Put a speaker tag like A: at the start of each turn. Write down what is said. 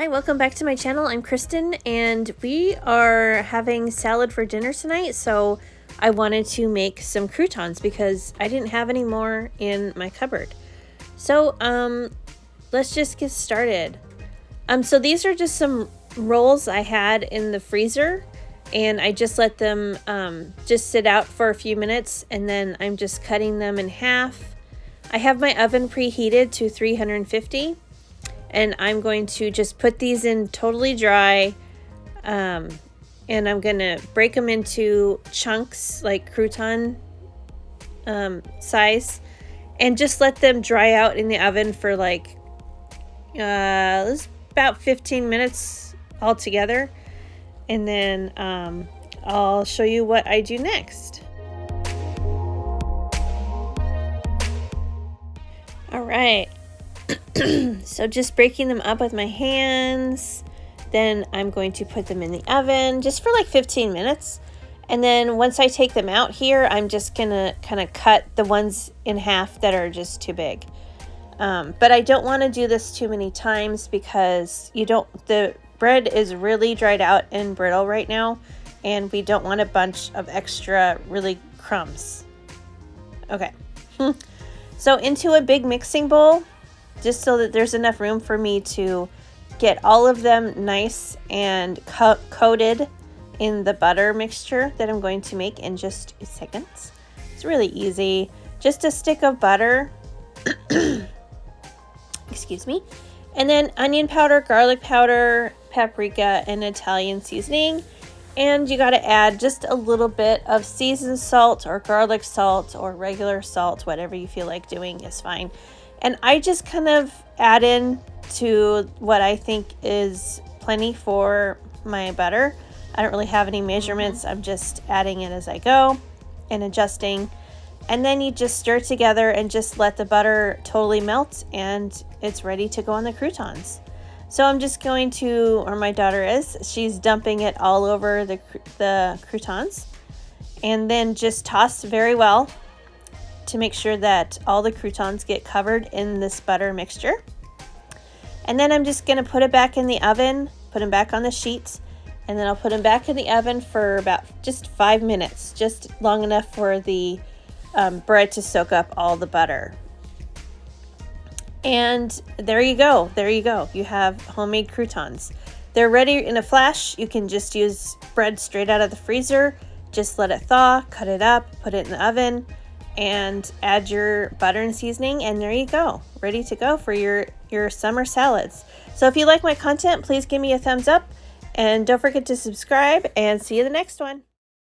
A: Hi, welcome back to my channel. I'm Kristen and we are having salad for dinner tonight, so I wanted to make some croutons because I didn't have any more in my cupboard. So let's just get started. So these are just some rolls I had in the freezer and I just let them just sit out for a few minutes, and then I'm just cutting them in half. I have my oven preheated to 350. And I'm going to just put these in totally dry, and I'm gonna break them into chunks like crouton size, and just let them dry out in the oven for like about 15 minutes altogether, and then I'll show you what I do next. All right. So just breaking them up with my hands, then I'm going to put them in the oven just for like 15 minutes. And then once I take them out here, I'm just gonna kind of cut the ones in half that are just too big. But I don't want to do this too many times because the bread is really dried out and brittle right now, and we don't want a bunch of extra really crumbs. Okay. So into a big mixing bowl, just so that there's enough room for me to get all of them nice and coated in the butter mixture that I'm going to make in just a second. It's really easy. Just a stick of butter, excuse me, and then onion powder, garlic powder, paprika, and Italian seasoning. And you got to add just a little bit of seasoned salt or garlic salt or regular salt, whatever you feel like doing is fine. And I just kind of add in to what I think is plenty for my butter. I don't really have any measurements. I'm just adding it as I go and adjusting. And then you just stir together and just let the butter totally melt, and it's ready to go on the croutons. So I'm just going to, or my daughter is, she's dumping it all over the croutons, and then just toss very well to make sure that all the croutons get covered in this butter mixture. And then I'm just going to put it back in the oven, put them back on the sheets, and then I'll put them back in the oven for about just 5 minutes, just long enough for the bread to soak up all the butter. And there you go. There you go. You have homemade croutons. They're ready in a flash. You can just use bread straight out of the freezer. Just let it thaw, cut it up, put it in the oven, and add your butter and seasoning, and there you go, ready to go for your summer salads. So if you like my content, please give me a thumbs up, and don't forget to subscribe, and see you in the next one.